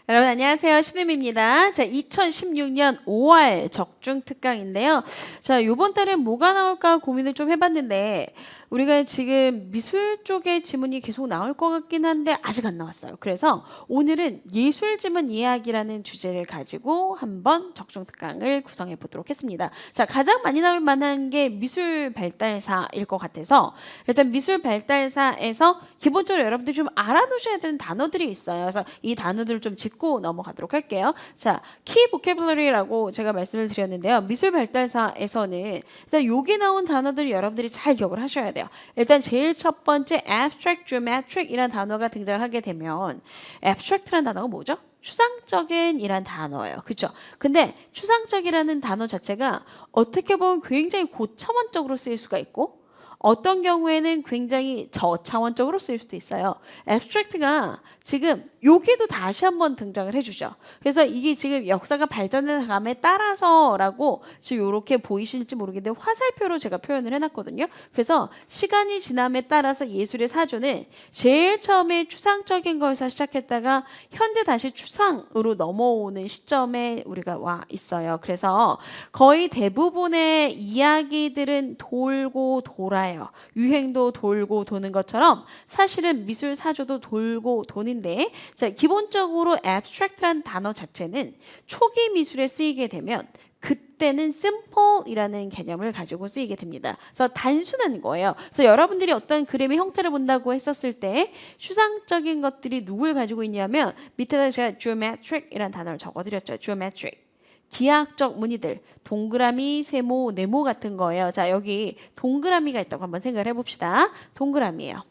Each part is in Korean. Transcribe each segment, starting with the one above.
여러분 안녕하세요. 신음입니다. 자, 2016년 5월 적중 특강인데요. 자, 이번 달에 뭐가 나올까 고민을 좀 해봤는데 우리가 지금 미술 쪽의 지문이 계속 나올 것 같긴 한데 아직 안 나왔어요. 그래서 오늘은 예술 지문 이야기라는 주제를 가지고 한번 적중 특강을 구성해 보도록 했습니다. 자, 가장 많이 나올 만한 게 미술 발달사일 것 같아서 일단 미술 발달사에서 기본적으로 여러분들이 좀 알아두셔야 되는 단어들이 있어요. 그래서 이 단어들을 좀 짚고 넘어가도록 할게요. 자, 키 보캐블러리라고 제가 말씀을 드렸는데요. 미술 발달사에서는 일단 여기 나온 단어들을 여러분들이 잘 기억을 하셔야 돼요. 일단 제일 첫 번째 abstract, geometric 이란 단어가 등장을 하게 되면 abstract라는 단어가 뭐죠? 추상적인 이란 단어예요. 그렇죠? 근데 추상적이라는 단어 자체가 어떻게 보면 굉장히 고차원적으로 쓰일 수가 있고 어떤 경우에는 굉장히 저차원적으로 쓰일 수도 있어요. abstract가 지금 여기도 다시 한번 등장을 해주죠. 그래서 이게 지금 역사가 발전해 감에 따라서라고 지금 이렇게 보이실지 모르겠는데 화살표로 제가 표현을 해놨거든요. 그래서 시간이 지남에 따라서 예술의 사조는 제일 처음에 추상적인 것에서 시작했다가 현재 다시 추상으로 넘어오는 시점에 우리가 와 있어요. 그래서 거의 대부분의 이야기들은 돌고 돌아요. 유행도 돌고 도는 것처럼 사실은 미술 사조도 돌고 도는데 자, 기본적으로 abstract란 단어 자체는 초기 미술에 쓰이게 되면 그때는 simple이라는 개념을 가지고 쓰이게 됩니다. 그래서 단순한 거예요. 그래서 여러분들이 어떤 그림의 형태를 본다고 했었을 때 추상적인 것들이 누굴 가지고 있냐면 밑에다 제가 geometric이라는 단어를 적어드렸죠. geometric. 기하학적 무늬들, 동그라미, 세모, 네모 같은 거예요. 자, 여기 동그라미가 있다고 한번 생각을 해봅시다. 동그라미예요.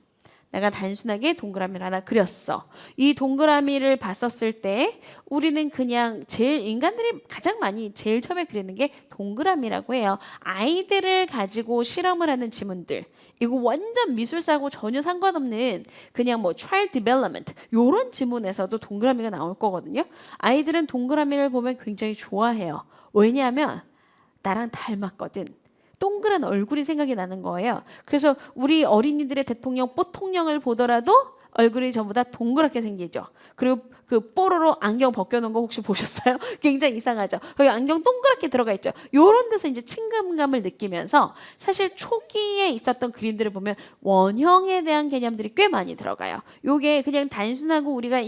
내가 단순하게 동그라미를 하나 그렸어. 이 동그라미를 봤었을 때 우리는 그냥 제일 인간들이 가장 많이 제일 처음에 그리는 게 동그라미라고 해요. 아이들을 가지고 실험을 하는 지문들. 이거 완전 미술사하고 전혀 상관없는 그냥 뭐 child development 이런 지문에서도 동그라미가 나올 거거든요. 아이들은 동그라미를 보면 굉장히 좋아해요. 왜냐하면 나랑 닮았거든. 동그란 얼굴이 생각이 나는 거예요. 그래서 우리 어린이들의 대통령 뽀통령을 보더라도 얼굴이 전부 다 동그랗게 생기죠. 그리고 그 뽀로로 안경 벗겨놓은 거 혹시 보셨어요? 굉장히 이상하죠. 거기 안경 동그랗게 들어가 있죠. 요런 데서 이제 친근감을 느끼면서 사실 초기에 있었던 그림들을 보면 원형에 대한 개념들이 꽤 많이 들어가요. 요게 그냥 단순하고 우리가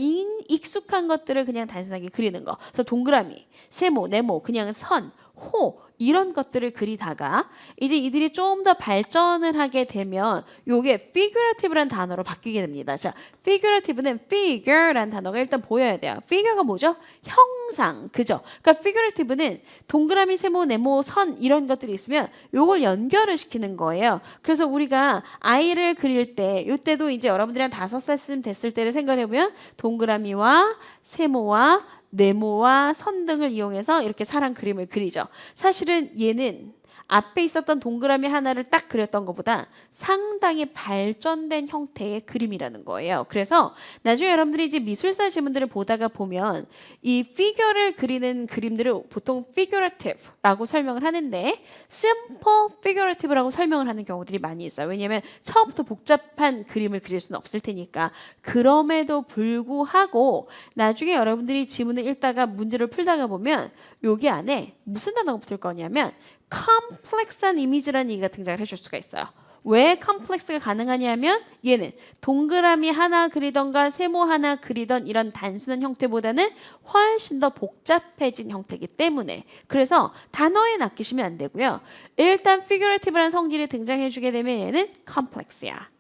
익숙한 것들을 그냥 단순하게 그리는 거. 그래서 동그라미, 세모, 네모, 그냥 선, 호 이런 것들을 그리다가 이제 이들이 좀 더 발전을 하게 되면 요게 figurative라는 단어로 바뀌게 됩니다. 자, figurative는 figure라는 단어가 일단 보여야 돼요. figure가 뭐죠? 형상, 그죠? 그러니까 figurative는 동그라미, 세모, 네모, 선 이런 것들이 있으면 요걸 연결을 시키는 거예요. 그래서 우리가 아이를 그릴 때 요때도 이제 여러분들이 한 5살쯤 됐을 때를 생각해보면 동그라미와 세모와 네모와 선 등을 이용해서 이렇게 사람 그림을 그리죠. 사실은 얘는 앞에 있었던 동그라미 하나를 딱 그렸던 것보다 상당히 발전된 형태의 그림이라는 거예요. 그래서 나중에 여러분들이 이제 미술사 지문들을 보다가 보면 이 피규어를 그리는 그림들을 보통 figurative라고 설명을 하는데 simple figurative라고 설명을 하는 경우들이 많이 있어요. 왜냐하면 처음부터 복잡한 그림을 그릴 수는 없을 테니까. 그럼에도 불구하고 나중에 여러분들이 지문을 읽다가 문제를 풀다가 보면 여기 안에 무슨 단어가 붙을 거냐면 컴플렉스한 이미지라는 얘기가 등장을 해줄 수가 있어요. 왜 컴플렉스가 가능하냐면 얘는 동그라미 하나 그리던가 세모 하나 그리던 이런 단순한 형태보다는 훨씬 더 복잡해진 형태이기 때문에 그래서 단어에 낚이시면 안 되고요. 일단 figurative라는 성질이 등장해주게 되면 얘는 complex야.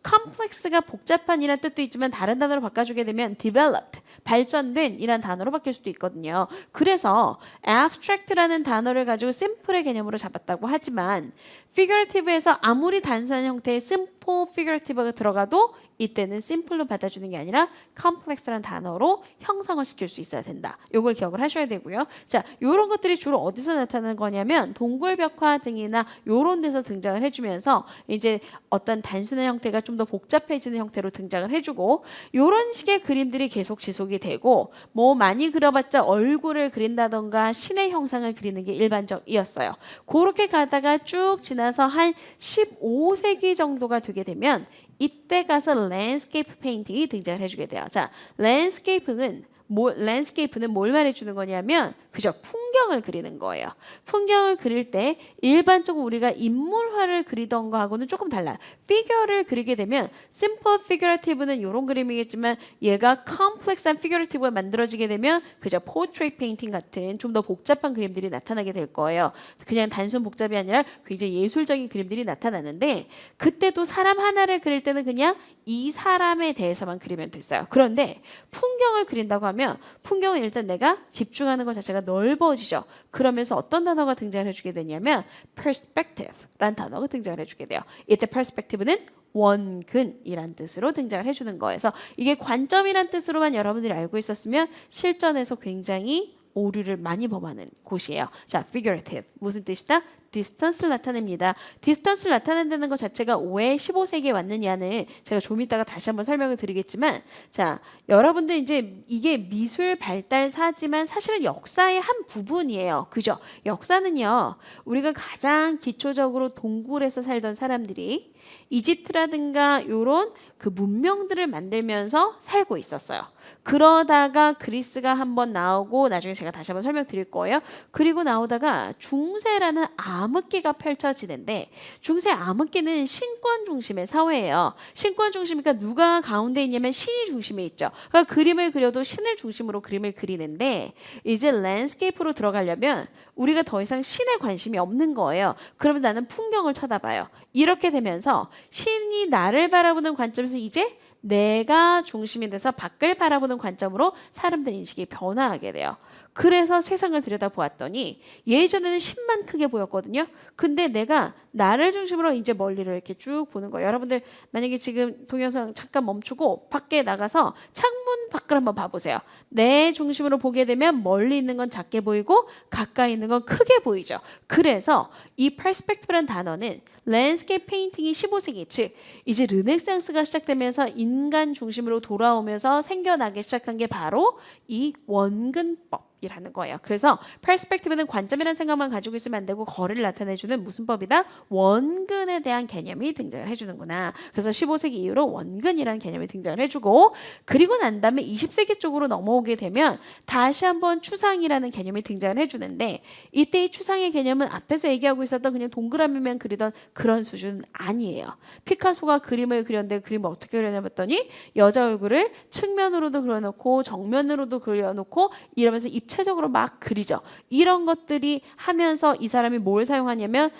complex가 복잡한 이란 뜻도 있지만 다른 단어로 바꿔주게 되면 developed, 발전된 이란 단어로 바뀔 수도 있거든요. 그래서 abstract라는 단어를 가지고 simple의 개념으로 잡았다고 하지만 figurative에서 아무리 단순한 형태의 simple figurative가 들어가도 이때는 simple로 받아주는 게 아니라 complex라는 단어로 형상화 시킬 수 있어야 된다. 이걸 기억을 하셔야 되고요. 자, 이런 것들이 주로 어디서 나타나는 거냐면 동굴벽화 등이나 이런 데서 등장을 해주면서 이제 어떤 단순한 형태가 좀 더 복잡해지는 형태로 등장을 해주고 이런 식의 그림들이 계속 지속이 되고 뭐 많이 그려봤자 얼굴을 그린다던가 신의 형상을 그리는 게 일반적이었어요. 그렇게 가다가 쭉 지나서 한 15세기 정도가 되게 되면 이때 가서 랜드스케이프 페인팅이 등장을 해주게 돼요. 자, 랜드스케이프는 랜드스케이프는 뭘 말해주는 거냐면 그죠? 풍경을 그리는 거예요. 풍경을 그릴 때 일반적으로 우리가 인물화를 그리던 거하고는 조금 달라요. 피규어를 그리게 되면 심플 피규어티브는 이런 그림이겠지만 얘가 컴플렉스한 피규어티브가 만들어지게 되면 그죠? 포트레이트 페인팅 같은 좀 더 복잡한 그림들이 나타나게 될 거예요. 그냥 단순 복잡이 아니라 굉장히 예술적인 그림들이 나타나는데 그때도 사람 하나를 그릴 때는 그냥 이 사람에 대해서만 그리면 됐어요. 그런데 풍경을 그린다고 하면 풍경은 일단 내가 집중하는 것 자체가 넓어지죠. 그러면서 어떤 단어가 등장을 해주게 되냐면 perspective라는 단어가 등장을 해주게 돼요. 이때 perspective는 원근이란 뜻으로 등장을 해주는 거예요. 그래서 이게 관점이란 뜻으로만 여러분들이 알고 있었으면 실전에서 굉장히 오류를 많이 범하는 곳이에요. 자, figurative 무슨 뜻이다? distance를 나타냅니다. distance를 나타낸다는 것 자체가 왜 15세기에 왔느냐는 제가 좀 이따가 다시 한번 설명을 드리겠지만 자, 여러분들 이제 이게 미술 발달사지만 사실은 역사의 한 부분이에요. 그죠? 역사는요. 우리가 가장 기초적으로 동굴에서 살던 사람들이 이집트라든가 요런 그 문명들을 만들면서 살고 있었어요. 그러다가 그리스가 한번 나오고 나중에 제가 다시 한번 설명드릴 거예요. 그리고 나오다가 중세라는 암흑기가 펼쳐지는데 중세 암흑기는 신권 중심의 사회예요. 신권 중심이니까 누가 가운데 있냐면 신이 중심에 있죠. 그러니까 그림을 그려도 신을 중심으로 그림을 그리는데 이제 랜드스케이프로 들어가려면 우리가 더 이상 신에 관심이 없는 거예요. 그러면 나는 풍경을 쳐다봐요. 이렇게 되면서 신이 나를 바라보는 관점에서 이제 내가 중심이 돼서 밖을 바라보는 관점으로 사람들 인식이 변화하게 돼요. 그래서 세상을 들여다보았더니 예전에는 신만 크게 보였거든요. 근데 내가 나를 중심으로 이제 멀리를 이렇게 쭉 보는 거예요. 여러분들 만약에 지금 동영상 잠깐 멈추고 밖에 나가서 창문 밖을 한번 봐보세요. 내 중심으로 보게 되면 멀리 있는 건 작게 보이고 가까이 있는 건 크게 보이죠. 그래서 이 perspective라는 단어는 랜드스케이프 페인팅이 15세기 즉 이제 르네상스가 시작되면서 인간 중심으로 돌아오면서 생겨나기 시작한 게 바로 이 원근법 이라는 거예요. 그래서 perspective는 관점이라는 생각만 가지고 있으면 안 되고 거리를 나타내주는 무슨 법이다? 원근에 대한 개념이 등장을 해주는구나. 그래서 15세기 이후로 원근이라는 개념이 등장을 해주고 그리고 난 다음에 20세기 쪽으로 넘어오게 되면 다시 한번 추상이라는 개념이 등장을 해주는데 이때 이 추상의 개념은 앞에서 얘기하고 있었던 그냥 동그라미만 그리던 그런 수준은 아니에요. 피카소가 그림을 그렸는데 그림을 어떻게 그렸냐 봤더니 여자 얼굴을 측면으로도 그려놓고 정면으로도 그려놓고 이러면서 입체적으로 막 그리죠. 이런 것들이 하면서 이 사람이 뭘 사용하냐면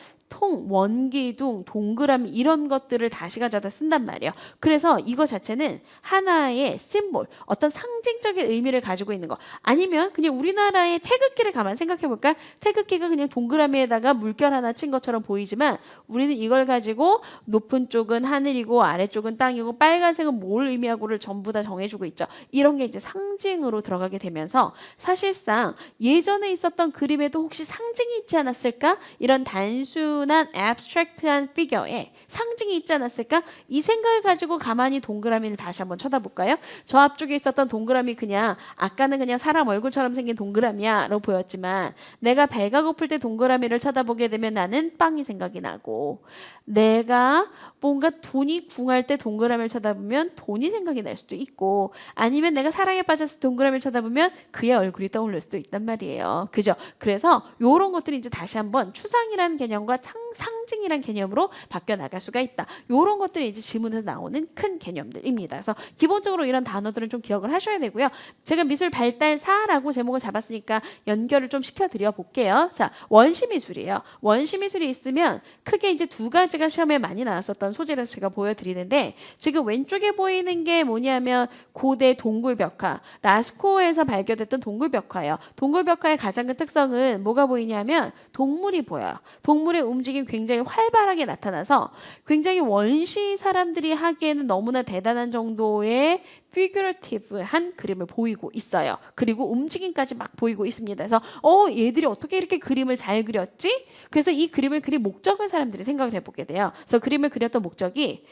원기둥, 동그라미 이런 것들을 다시 가져다 쓴단 말이에요. 그래서 이거 자체는 하나의 심볼, 어떤 상징적인 의미를 가지고 있는 거. 아니면 그냥 우리나라의 태극기를 가만 생각해 볼까? 태극기가 그냥 동그라미에다가 물결 하나 친 것처럼 보이지만 우리는 이걸 가지고 높은 쪽은 하늘이고 아래쪽은 땅이고 빨간색은 뭘 의미하고를 전부 다 정해주고 있죠. 이런 게 이제 상징으로 들어가게 되면서 사실상 예전에 있었던 그림에도 혹시 상징이 있지 않았을까? 이런 단순한 abstract한 피겨에 상징이 있지 않았을까? 이 생각을 가지고 가만히 동그라미를 다시 한번 쳐다볼까요? 저 앞쪽에 있었던 동그라미 그냥 아까는 그냥 사람 얼굴처럼 생긴 동그라미야 라고 보였지만 내가 배가 고플 때 동그라미를 쳐다보게 되면 나는 빵이 생각이 나고 내가 뭔가 돈이 궁할 때 동그라미를 쳐다보면 돈이 생각이 날 수도 있고 아니면 내가 사랑에 빠져서 동그라미를 쳐다보면 그의 얼굴이 떠오를 수도 있단 말이에요. 그죠? 그래서 이런 것들이 이제 다시 한번 추상이라는 개념과 상징이란 개념으로 바뀌어 나갈 수가 있다. 이런 것들이 이제 지문에서 나오는 큰 개념들입니다. 그래서 기본적으로 이런 단어들은 좀 기억을 하셔야 되고요. 제가 미술 발달사라고 제목을 잡았으니까 연결을 좀 시켜드려 볼게요. 자, 원시미술이에요. 원시미술이 있으면 크게 이제 두 가지가 시험에 많이 나왔었던 소재라서 제가 보여드리는데 지금 왼쪽에 보이는 게 뭐냐면 고대 동굴벽화, 라스코에서 발견됐던 동굴벽화예요. 동굴벽화의 가장 큰 특성은 뭐가 보이냐면 동물이 보여요. 동물의 움직임이 굉장히 활발하게 나타나서 굉장히 원시 사람들이 하기에는 너무나 대단한 정도의 피규러티브한 그림을 보이고 있어요. 그리고 움직임까지 막 보이고 있습니다. 그래서 얘들이 어떻게 이렇게 그림을 잘 그렸지? 그래서 이 그림을 그린 목적을 사람들이 생각을 해보게 돼요. 그래서 그림을 그렸던 목적이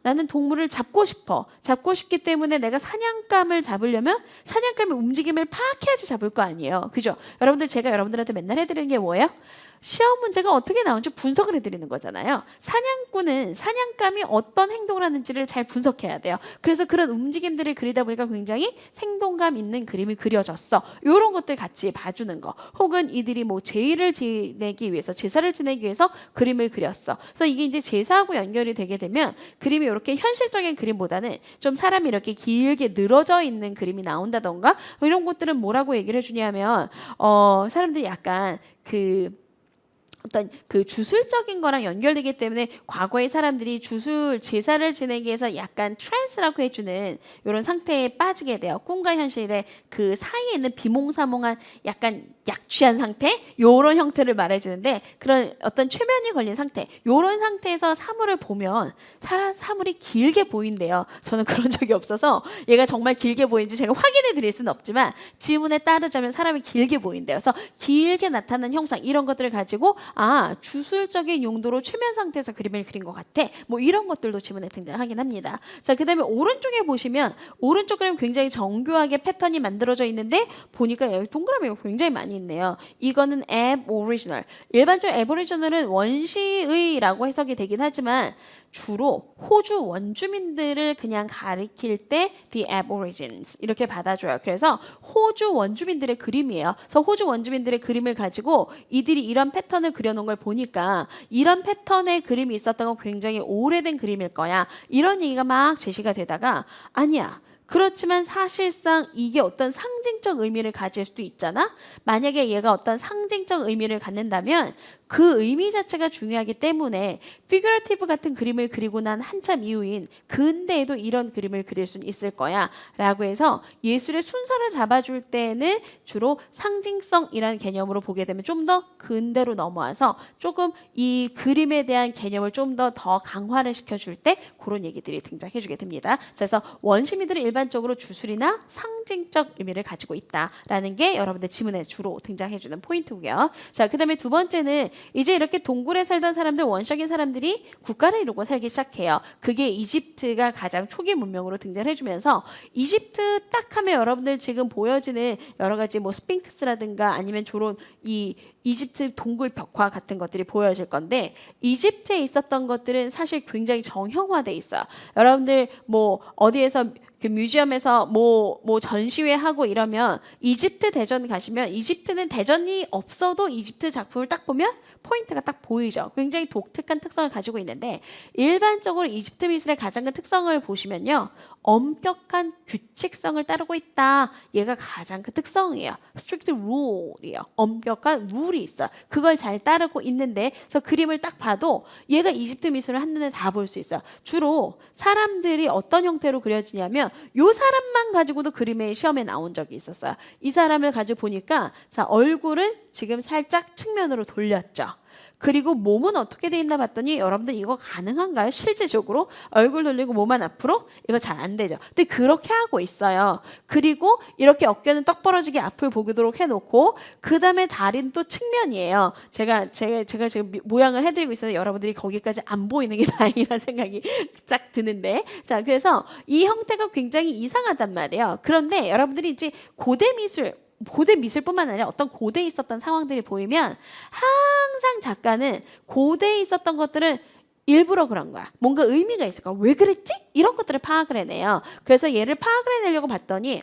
나는 동물을 잡고 싶어. 잡고 싶기 때문에 내가 사냥감을 잡으려면 사냥감의 움직임을 파악해야지 잡을 거 아니에요. 그죠? 여러분들 제가 여러분들한테 맨날 해드리는 게 뭐예요? 시험 문제가 어떻게 나오는지 분석을 해드리는 거잖아요. 사냥꾼은 사냥감이 어떤 행동을 하는지를 잘 분석해야 돼요. 그래서 그런 움직임들을 그리다 보니까 굉장히 생동감 있는 그림이 그려졌어. 이런 것들 같이 봐주는 거. 혹은 이들이 뭐 제사를 지내기 위해서 그림을 그렸어. 그래서 이게 이제 제사하고 연결이 되게 되면 그림이 이렇게 현실적인 그림보다는 좀 사람이 이렇게 길게 늘어져 있는 그림이 나온다던가 이런 것들은 뭐라고 얘기를 해주냐면 사람들이 약간 어떤 그 주술적인 거랑 연결되기 때문에 과거의 사람들이 주술 제사를 지내기 위해서 약간 트랜스라고 해주는 이런 상태에 빠지게 돼요. 꿈과 현실의 그 사이에 있는 비몽사몽한 약간 약취한 상태 이런 형태를 말해주는데 그런 어떤 최면이 걸린 상태 이런 상태에서 사물을 보면 사물이 길게 보인대요. 저는 그런 적이 없어서 얘가 정말 길게 보이는지 제가 확인해 드릴 수는 없지만 지문에 따르자면 사람이 길게 보인대요. 그래서 길게 나타나는 형상 이런 것들을 가지고 주술적인 용도로 최면 상태에서 그림을 그린 것 같아. 뭐 이런 것들도 지문에 등장하긴 합니다. 자, 그 다음에 오른쪽에 보시면 오른쪽 그림 굉장히 정교하게 패턴이 만들어져 있는데 보니까 여기 동그라미가 굉장히 많이 있네요. 이거는 aboriginal. 일반적으로 aboriginal은 원시의라고 해석이 되긴 하지만 주로 호주 원주민들을 그냥 가리킬 때 the aborigines 이렇게 받아줘요. 그래서 호주 원주민들의 그림이에요. 그래서 호주 원주민들의 그림을 가지고 이들이 이런 패턴을 그려놓은 걸 보니까 이런 패턴의 그림이 있었던 건 굉장히 오래된 그림일 거야. 이런 얘기가 막 제시가 되다가 아니야. 그렇지만 사실상 이게 어떤 상징적 의미를 가질 수도 있잖아. 만약에 얘가 어떤 상징적 의미를 갖는다면 그 의미 자체가 중요하기 때문에 피규러티브 같은 그림을 그리고 난 한참 이후인 근대에도 이런 그림을 그릴 수 있을 거야 라고 해서 예술의 순서를 잡아줄 때는 주로 상징성이라는 개념으로 보게 되면 좀 더 근대로 넘어와서 조금 이 그림에 대한 개념을 좀 더 강화를 시켜줄 때 그런 얘기들이 등장해 주게 됩니다. 그래서 원시민들은 일반적으로 주술이나 상징적 의미를 가지고 있다라는 게 여러분들 지문에 주로 등장해 주는 포인트고요. 자, 그 다음에 두 번째는 이제 이렇게 동굴에 살던 사람들 원시적인 사람들이 국가를 이루고 살기 시작해요. 그게 이집트가 가장 초기 문명으로 등장해 주면서 이집트 딱 하면 여러분들 지금 보여지는 여러 가지 뭐 스핑크스라든가 아니면 저런 이 이집트 동굴 벽화 같은 것들이 보여질 건데 이집트에 있었던 것들은 사실 굉장히 정형화돼 있어요. 여러분들 뭐 어디에서 그 뮤지엄에서 뭐 전시회 하고 이러면 이집트 대전 가시면 이집트는 대전이 없어도 이집트 작품을 딱 보면 포인트가 딱 보이죠. 굉장히 독특한 특성을 가지고 있는데 일반적으로 이집트 미술의 가장 큰 특성을 보시면요. 엄격한 규칙성을 따르고 있다. 얘가 가장 큰 특성이에요. strict rule이에요. 엄격한 룰이 있어. 그걸 잘 따르고 있는데 그래서 그림을 딱 봐도 얘가 이집트 미술을 한눈에 다 볼 수 있어요. 주로 사람들이 어떤 형태로 그려지냐면 요 사람만 가지고도 그림의 시험에 나온 적이 있었어요. 이 사람을 가지고 보니까 자 얼굴은 지금 살짝 측면으로 돌렸죠. 그리고 몸은 어떻게 돼 있나 봤더니 여러분들 이거 가능한가요? 실제적으로 얼굴 돌리고 몸만 앞으로? 이거 잘 안 되죠. 근데 그렇게 하고 있어요. 그리고 이렇게 어깨는 떡 벌어지게 앞을 보도록 해놓고 그 다음에 다리는 또 측면이에요. 제가 지금 모양을 해드리고 있어서 여러분들이 거기까지 안 보이는 게 다행이라는 생각이 딱 드는데 자 그래서 이 형태가 굉장히 이상하단 말이에요. 그런데 여러분들이 이제 고대 미술뿐만 아니라 어떤 고대에 있었던 상황들이 보이면 항상 작가는 고대에 있었던 것들은 일부러 그런 거야. 뭔가 의미가 있을 거야. 왜 그랬지? 이런 것들을 파악을 해내요. 그래서 얘를 파악을 해내려고 봤더니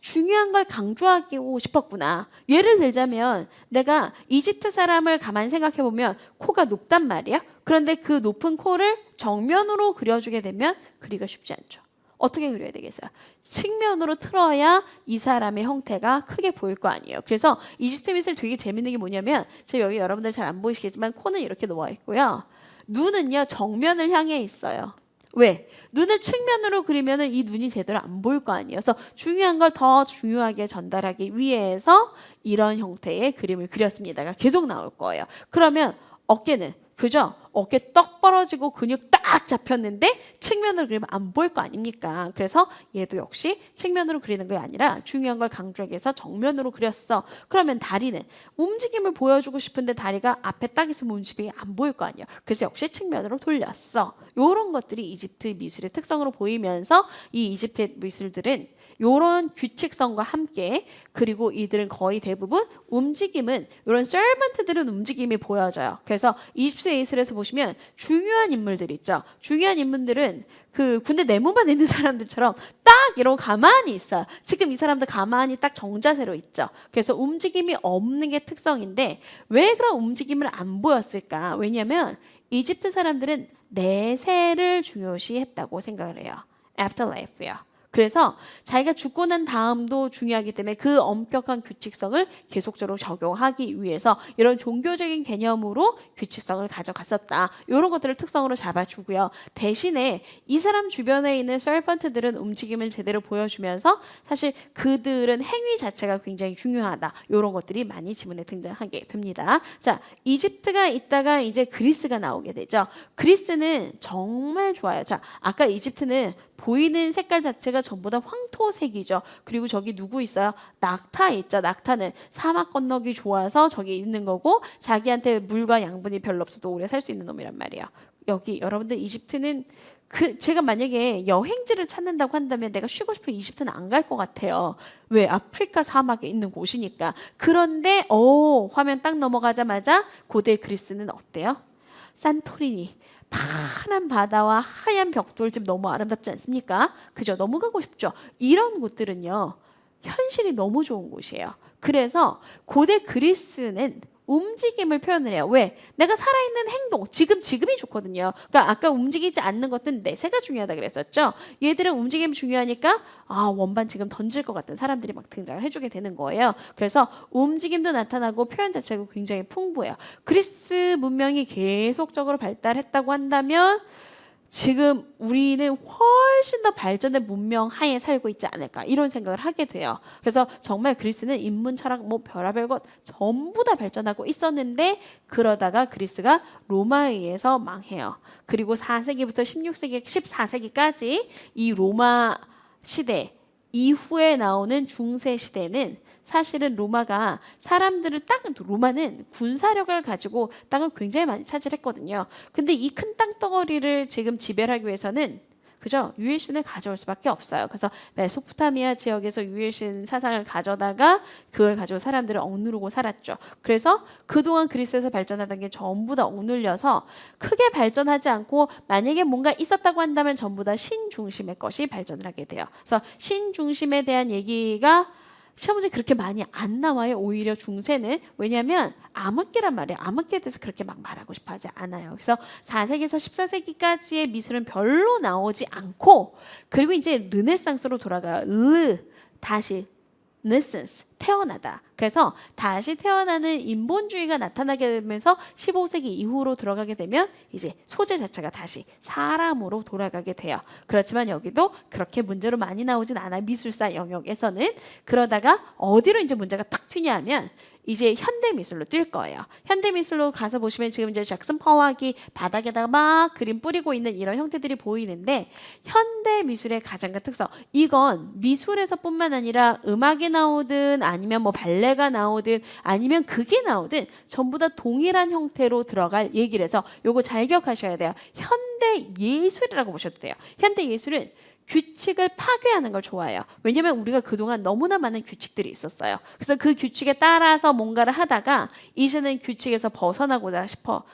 중요한 걸 강조하고 싶었구나. 예를 들자면 내가 이집트 사람을 가만히 생각해보면 코가 높단 말이야. 그런데 그 높은 코를 정면으로 그려주게 되면 그리기가 쉽지 않죠. 어떻게 그려야 되겠어요? 측면으로 틀어야 이 사람의 형태가 크게 보일 거 아니에요. 그래서 이집트 미술 되게 재밌는 게 뭐냐면 제가 여기 여러분들 잘 안 보이시겠지만 코는 이렇게 놓아 있고요. 눈은요 정면을 향해 있어요. 왜? 눈을 측면으로 그리면 이 눈이 제대로 안 보일 거 아니에요. 그래서 중요한 걸 더 중요하게 전달하기 위해서 이런 형태의 그림을 그렸습니다가 계속 나올 거예요. 그러면 어깨는 그죠? 어깨 떡 벌어지고 근육 딱 잡혔는데 측면으로 그리면 안 보일 거 아닙니까? 그래서 얘도 역시 측면으로 그리는 게 아니라 중요한 걸 강조하기 위해서 정면으로 그렸어. 그러면 다리는 움직임을 보여주고 싶은데 다리가 앞에 딱 있으면 움직임이 안 보일 거 아니야. 그래서 역시 측면으로 돌렸어. 이런 것들이 이집트 미술의 특성으로 보이면서 이 이집트 미술들은 이런 규칙성과 함께 그리고 이들은 거의 대부분 움직임은 이런 서번트들은 움직임이 보여져요. 그래서 이집트 미술에서 보시면 중요한 인물들 있죠. 중요한 인물들은 그 군대 내무반 있는 사람들처럼 딱 이러고 가만히 있어요. 지금 이 사람들 가만히 딱 정자세로 있죠. 그래서 움직임이 없는 게 특성인데 왜 그런 움직임을 안 보였을까? 왜냐하면 이집트 사람들은 내세를 중요시했다고 생각을 해요. afterlife요. 그래서 자기가 죽고 난 다음도 중요하기 때문에 그 엄격한 규칙성을 계속적으로 적용하기 위해서 이런 종교적인 개념으로 규칙성을 가져갔었다. 이런 것들을 특성으로 잡아주고요. 대신에 이 사람 주변에 있는 서펀트들은 움직임을 제대로 보여주면서 사실 그들은 행위 자체가 굉장히 중요하다. 이런 것들이 많이 지문에 등장하게 됩니다. 자, 이집트가 있다가 이제 그리스가 나오게 되죠. 그리스는 정말 좋아요. 자, 아까 이집트는 보이는 색깔 자체가 전부 다 황토색이죠. 그리고 저기 누구 있어요? 낙타 있죠. 낙타는 사막 건너기 좋아서 저기 있는 거고 자기한테 물과 양분이 별로 없어도 오래 살 수 있는 놈이란 말이에요. 여기 여러분들 이집트는 제가 만약에 여행지를 찾는다고 한다면 내가 쉬고 싶은 이집트는 안 갈 것 같아요. 왜? 아프리카 사막에 있는 곳이니까. 그런데 화면 딱 넘어가자마자 고대 그리스는 어때요? 산토리니. 파란 바다와 하얀 벽돌집 너무 아름답지 않습니까? 그죠? 너무 가고 싶죠? 이런 곳들은요. 현실이 너무 좋은 곳이에요. 그래서 고대 그리스는 움직임을 표현을 해요. 왜? 내가 살아있는 행동, 지금이 좋거든요. 그러니까 아까 움직이지 않는 것들은 내세가 중요하다 그랬었죠. 얘들은 움직임이 중요하니까 원반 지금 던질 것 같은 사람들이 막 등장을 해주게 되는 거예요. 그래서 움직임도 나타나고 표현 자체가 굉장히 풍부해요. 그리스 문명이 계속적으로 발달했다고 한다면 지금 우리는 훨씬 더 발전된 문명 하에 살고 있지 않을까 이런 생각을 하게 돼요. 그래서 정말 그리스는 인문, 철학, 뭐 별의별 것 전부 다 발전하고 있었는데 그러다가 그리스가 로마에 의해서 망해요. 그리고 4세기부터 16세기, 14세기까지 이 로마 시대 이후에 나오는 중세 시대는 사실은 로마가 로마는 군사력을 가지고 땅을 굉장히 많이 차지했거든요. 근데 이 큰 땅덩어리를 지금 지배하기 위해서는 그죠? 유일신을 가져올 수밖에 없어요. 그래서 메소포타미아 지역에서 유일신 사상을 가져다가 그걸 가지고 사람들을 억누르고 살았죠. 그래서 그동안 그리스에서 발전하던 게 전부 다 억눌려서 크게 발전하지 않고 만약에 뭔가 있었다고 한다면 전부 다 신중심의 것이 발전을 하게 돼요. 그래서 신중심에 대한 얘기가 시험 문제 그렇게 많이 안 나와요. 오히려 중세는. 왜냐하면 암흑기란 말이에요. 암흑기에 대해서 그렇게 막 말하고 싶어 하지 않아요. 그래서 4세기에서 14세기까지의 미술은 별로 나오지 않고 그리고 이제 르네상스로 돌아가요. 다시 Renaissance, 태어나다. 그래서 다시 태어나는 인본주의가 나타나게 되면서 15세기 이후로 들어가게 되면 이제 소재 자체가 다시 사람으로 돌아가게 돼요. 그렇지만 여기도 그렇게 문제로 많이 나오진 않아요. 미술사 영역에서는. 그러다가 어디로 이제 문제가 탁 튀냐면 이제 현대 미술로 뛸 거예요. 현대 미술로 가서 보시면 지금 이제 잭슨 퍼왁이 바닥에다가 막 그림 뿌리고 있는 이런 형태들이 보이는데 현대 미술의 가장 큰 특성 이건 미술에서뿐만 아니라 음악이 나오든 아니면 뭐 발레가 나오든 아니면 극이 나오든 전부 다 동일한 형태로 들어갈 얘기를 해서 요거 잘 기억하셔야 돼요. 현대 예술이라고 보셔도 돼요. 현대 예술은 규칙을 파괴하는 걸 좋아해요. 왜냐하면 우리가 그동안 너무나 많은 규칙들이 있었어요. 그래서 그 규칙에 따라서 뭔가를 하다가 이제는 규칙에서 벗어나고 싶어요.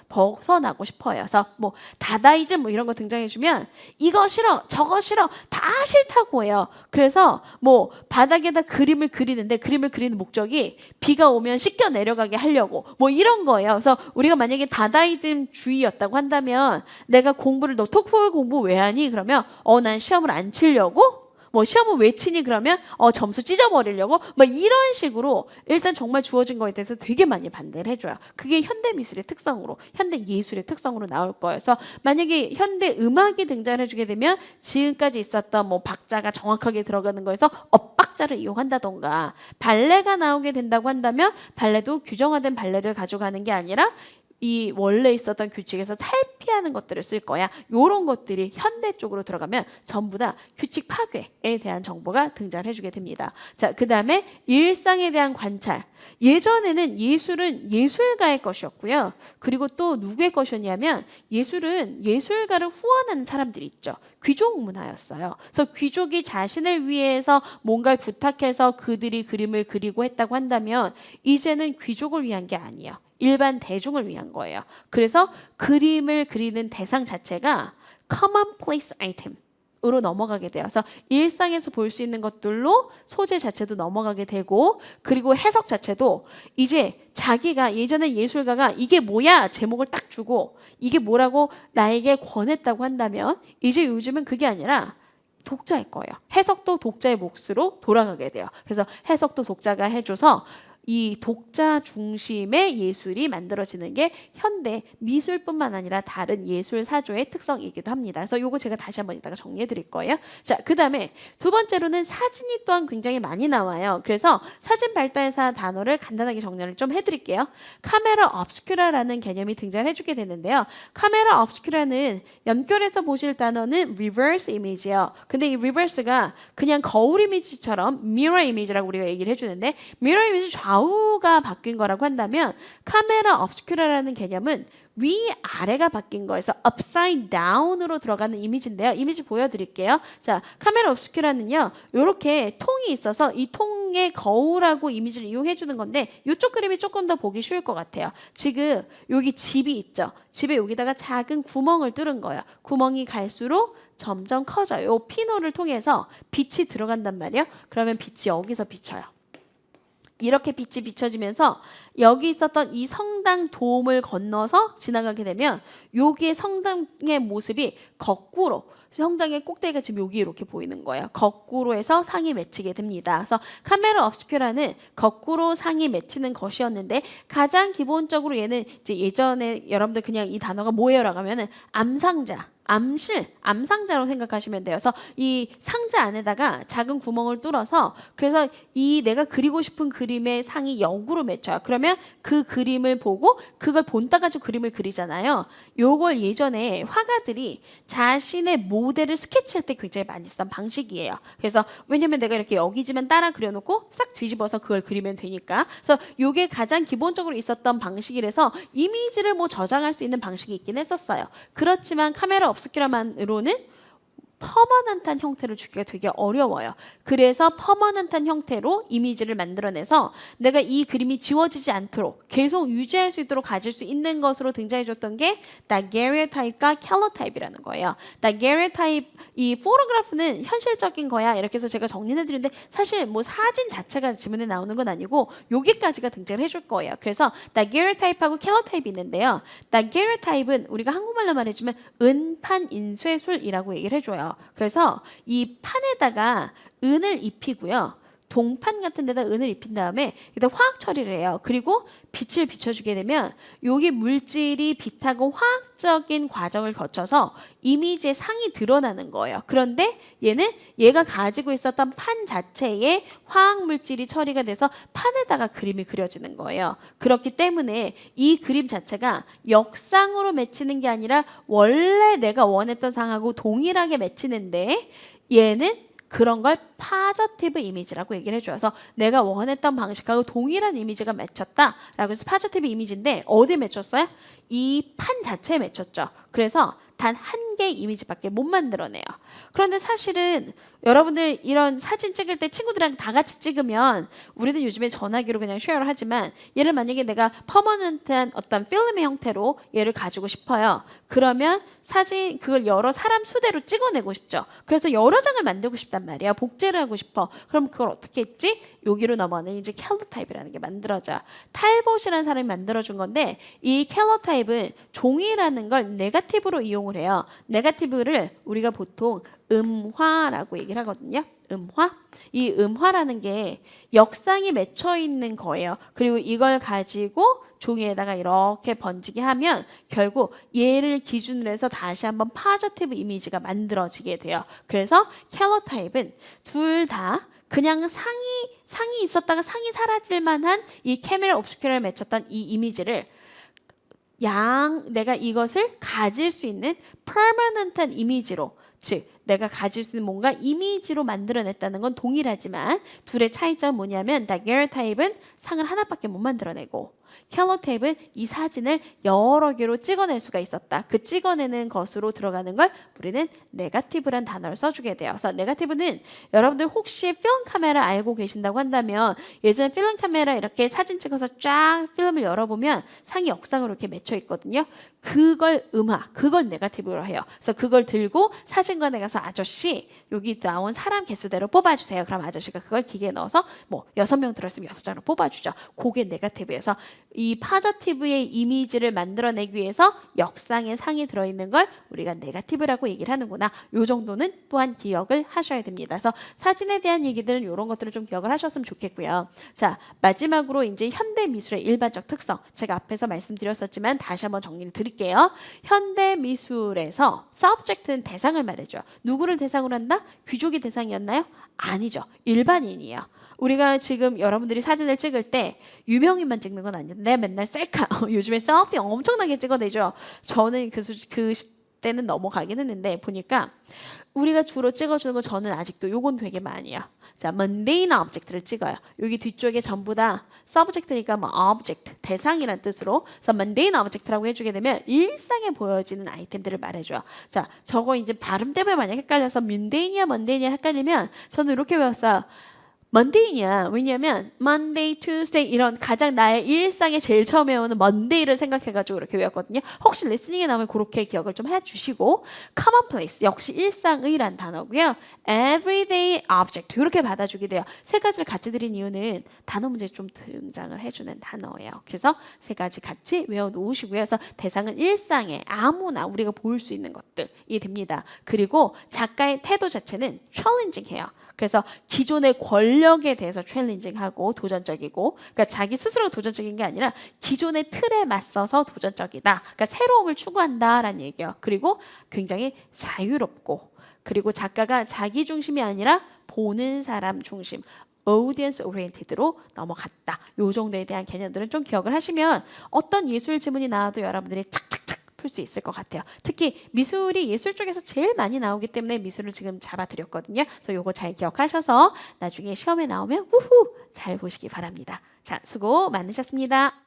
그래서 뭐 다다이즘 뭐 이런 거 등장해주면 이거 싫어, 저거 싫어, 다 싫다고 해요. 그래서 뭐 바닥에다 그림을 그리는데 그림을 그리는 목적이 비가 오면 씻겨 내려가게 하려고 뭐 이런 거예요. 그래서 우리가 만약에 다다이즘 주의였다고 한다면 내가 공부를 너 토플 공부 왜 하니? 그러면 난 시험을 안 치려고? 뭐 시험을 왜 치니? 그러면 점수 찢어버리려고? 막 이런 식으로 일단 정말 주어진 거에 대해서 되게 많이 반대를 해줘요. 그게 현대 미술의 특성으로 현대 예술의 특성으로 나올 거예요. 그래서 만약에 현대 음악이 등장을 해주게 되면 지금까지 있었던 뭐 박자가 정확하게 들어가는 거에서 엇박자를 이용한다던가 발레가 나오게 된다고 한다면 발레도 규정화된 발레를 가져가는 게 아니라 이 원래 있었던 규칙에서 탈피하는 것들을 쓸 거야. 이런 것들이 현대 쪽으로 들어가면 전부 다 규칙 파괴에 대한 정보가 등장을 해주게 됩니다. 자, 그 다음에 일상에 대한 관찰. 예전에는 예술은 예술가의 것이었고요. 그리고 또 누구의 것이었냐면 예술은 예술가를 후원하는 사람들이 있죠. 귀족 문화였어요. 그래서 귀족이 자신을 위해서 뭔가를 부탁해서 그들이 그림을 그리고 했다고 한다면 이제는 귀족을 위한 게 아니에요. 일반 대중을 위한 거예요. 그래서 그림을 그리는 대상 자체가 commonplace item 으로 넘어가게 돼요. 그래서 일상에서 볼 수 있는 것들로 소재 자체도 넘어가게 되고, 그리고 해석 자체도 이제 자기가 예전에 예술가가 이게 뭐야 제목을 딱 주고 이게 뭐라고 나에게 권했다고 한다면 이제 요즘은 그게 아니라 독자일 거예요. 해석도 독자의 몫으로 돌아가게 돼요. 그래서 해석도 독자가 해줘서 이 독자 중심의 예술이 만들어지는 게 현대 미술뿐만 아니라 다른 예술 사조의 특성이기도 합니다. 그래서 요거 제가 다시 한번 이따가 정리해 드릴 거예요. 자, 그 다음에 두 번째로는 사진이 또한 굉장히 많이 나와요. 그래서 사진 발달사 단어를 간단하게 정리를 좀 해드릴게요. 카메라 obscura라는 개념이 등장해 주게 되는데요. 카메라 obscura는 연결해서 보실 단어는 reverse image예요. 근데 이 reverse가 그냥 거울 이미지처럼 mirror image라고 우리가 얘기를 해주는데, mirror 이미지 좌우가 바뀐 거라고 한다면 카메라 obscura라는 개념은 위아래가 바뀐 거에서 upside down으로 들어가는 이미지인데요. 이미지 보여드릴게요. 자, 카메라 obscura는요. 이렇게 통이 있어서 이 통에 거울하고 이미지를 이용해 주는 건데 이쪽 그림이 조금 더 보기 쉬울 것 같아요. 지금 여기 집이 있죠. 집에 여기다가 작은 구멍을 뚫은 거예요. 구멍이 갈수록 점점 커져요. 이 피노를 통해서 빛이 들어간단 말이에요. 그러면 빛이 여기서 비쳐요. 이렇게 빛이 비춰지면서 여기 있었던 이 성당 돔을 건너서 지나가게 되면 여기에 성당의 모습이 거꾸로, 성당의 꼭대기가 지금 여기 이렇게 보이는 거예요. 거꾸로 해서 상이 맺히게 됩니다. 그래서 카메라 obscura는 거꾸로 상이 맺히는 것이었는데, 가장 기본적으로 얘는 이제 예전에 여러분들 그냥 이 단어가 뭐예요라고 하면은 암상자, 암상자로 생각하시면 돼요. 그래서 이 상자 안에다가 작은 구멍을 뚫어서, 그래서 이 내가 그리고 싶은 그림의 상이 역으로 맺혀요. 그러면 그 그림을 보고 그걸 본따 가지고 그림을 그리잖아요. 요걸 예전에 화가들이 자신의 모델을 스케치할 때 굉장히 많이 쓰던 방식이에요. 그래서 왜냐면 내가 이렇게 여기지만 따라 그려놓고 싹 뒤집어서 그걸 그리면 되니까. 그래서 요게 가장 기본적으로 있었던 방식이라서 이미지를 뭐 저장할 수 있는 방식이 있긴 했었어요. 그렇지만 카메라 obscura만으로는 퍼머넌트한 형태를 주기가 되게 어려워요. 그래서 퍼머넌트한 형태로 이미지를 만들어내서 내가 이 그림이 지워지지 않도록 계속 유지할 수 있도록 가질 수 있는 것으로 등장해줬던 게 다게리오타입과 캘러타입이라는 거예요. 다게리오타입, 이 포토그래프는 현실적인 거야 이렇게 해서 제가 정리해드리는데, 사실 뭐 사진 자체가 지문에 나오는 건 아니고 여기까지가 등장을 해줄 거예요. 그래서 다게리오타입하고 캘러타입이 있는데요. 다게리오타입은 우리가 한국말로 말해주면 은판 인쇄술이라고 얘기를 해줘요. 그래서 이 판에다가 은을 입히고요. 동판 같은 데다 은을 입힌 다음에 여기다 화학 처리를 해요. 그리고 빛을 비춰주게 되면 여기 물질이 빛하고 화학적인 과정을 거쳐서 이미지의 상이 드러나는 거예요. 그런데 얘는 얘가 가지고 있었던 판 자체에 화학 물질이 처리가 돼서 판에다가 그림이 그려지는 거예요. 그렇기 때문에 이 그림 자체가 역상으로 맺히는 게 아니라 원래 내가 원했던 상하고 동일하게 맺히는데, 얘는 그런 걸 파저티브 이미지라고 얘기를 해줘요. 그래서 내가 원했던 방식하고 동일한 이미지가 맺혔다라고 해서 파저티브 이미지인데, 어디에 맺혔어요? 이 판 자체에 맺혔죠. 그래서 단 한 개의 이미지밖에 못 만들어내요. 그런데 사실은 여러분들 이런 사진 찍을 때 친구들이랑 다 같이 찍으면 우리는 요즘에 전화기로 그냥 쉐어를 하지만, 얘를 만약에 내가 퍼머넌트한 어떤 필름의 형태로 얘를 가지고 싶어요. 그러면 사진 그걸 여러 사람 수대로 찍어내고 싶죠. 그래서 여러 장을 만들고 싶단 말이야. 복제를 하고 싶어. 그럼 그걸 어떻게 했지? 여기로 넘어가는 이제 캘러타입이라는 게 만들어져요. 탈봇이라는 사람이 만들어준 건데, 이 캘러타입은 종이라는 걸 네거티브로 이용을 해요. 네거티브를 우리가 보통 음화라고 얘기를 하거든요. 음화? 이 음화라는 게 역상이 맺혀 있는 거예요. 그리고 이걸 가지고 종이에다가 이렇게 번지게 하면 결국 얘를 기준으로 해서 다시 한번 파저티브 이미지가 만들어지게 돼요. 그래서 캘러타입은 둘 다 그냥 상이 있었다가 상이 사라질 만한 이 카메라 obscura를 맺혔던 이 이미지를 내가 이것을 가질 수 있는 permanent한 이미지로, 즉 내가 가질 수 있는 뭔가 이미지로 만들어냈다는 건 동일하지만 둘의 차이점은 뭐냐면 다게르타입은 상을 하나밖에 못 만들어내고 캘러테이프는 이 사진을 여러 개로 찍어낼 수가 있었다. 그 찍어내는 것으로 들어가는 걸 우리는 네거티브란 단어를 써주게 돼요. 그래서 네거티브는 여러분들 혹시 필름 카메라 알고 계신다고 한다면 예전 필름 카메라 이렇게 사진 찍어서 쫙 필름을 열어보면 상이 역상으로 이렇게 맺혀 있거든요. 그걸 그걸 네거티브로 해요. 그래서 그걸 들고 사진관에 가서 아저씨 여기 나온 사람 개수대로 뽑아주세요. 그럼 아저씨가 그걸 기계에 넣어서 뭐 6명 들었으면 6장을 뽑아주죠. 그게 네거티브에서 이 파저티브의 이미지를 만들어내기 위해서 역상의 상이 들어있는 걸 우리가 네거티브라고 얘기를 하는구나. 요 정도는 또한 기억을 하셔야 됩니다. 그래서 사진에 대한 얘기들은 이런 것들을 좀 기억을 하셨으면 좋겠고요. 자, 마지막으로 이제 현대 미술의 일반적 특성. 제가 앞에서 말씀드렸었지만 다시 한번 정리를 드릴게요. 현대 미술에서 subject는 대상을 말해줘요. 누구를 대상으로 한다? 귀족이 대상이었나요? 아니죠. 일반인이에요. 우리가 지금 여러분들이 사진을 찍을 때 유명인만 찍는 건 아닌데 맨날 셀카 요즘에 셀피 엄청나게 찍어내죠. 저는 그 때는 넘어가긴 했는데 보니까 우리가 주로 찍어주는 거 저는 아직도 요건 되게 많이 해요. 자, mundane object를 찍어요. 여기 뒤쪽에 전부 다 subject니까 뭐 object, 대상이란 뜻으로 그래서 mundane object라고 해주게 되면 일상에 보여지는 아이템들을 말해줘요. 자, 저거 이제 발음 때문에 만약 헷갈려서 mundane이야 헷갈리면 저는 이렇게 외웠어요. 먼데이냐. 왜냐면 Monday, Tuesday 이런 가장 나의 일상에 제일 처음 외우는 Monday를 생각해가지고 이렇게 외웠거든요. 혹시 리스닝에 나오면 그렇게 기억을 좀 해주시고 commonplace 역시 일상의란 단어고요. everyday object 이렇게 받아주게 돼요. 세 가지를 같이 드린 이유는 단어 문제에 좀 등장을 해주는 단어예요. 그래서 세 가지 같이 외워놓으시고요. 그래서 대상은 일상에 아무나 우리가 볼 수 있는 것들이 됩니다. 그리고 작가의 태도 자체는 challenging해요. 그래서 기존의 권력에 대해서 챌린징하고 도전적이고 그러니까 자기 스스로 도전적인 게 아니라 기존의 틀에 맞서서 도전적이다. 그러니까 새로움을 추구한다라는 얘기예요. 그리고 굉장히 자유롭고 그리고 작가가 자기 중심이 아니라 보는 사람 중심 audience oriented로 넘어갔다. 요 정도에 대한 개념들은 좀 기억을 하시면 어떤 예술 지문이 나와도 여러분들이 착착착 풀 수 있을 것 같아요. 특히 미술이 예술 쪽에서 제일 많이 나오기 때문에 미술을 지금 잡아드렸거든요. 그래서 요거 잘 기억하셔서 나중에 시험에 나오면 우후 잘 보시기 바랍니다. 자, 수고 많으셨습니다.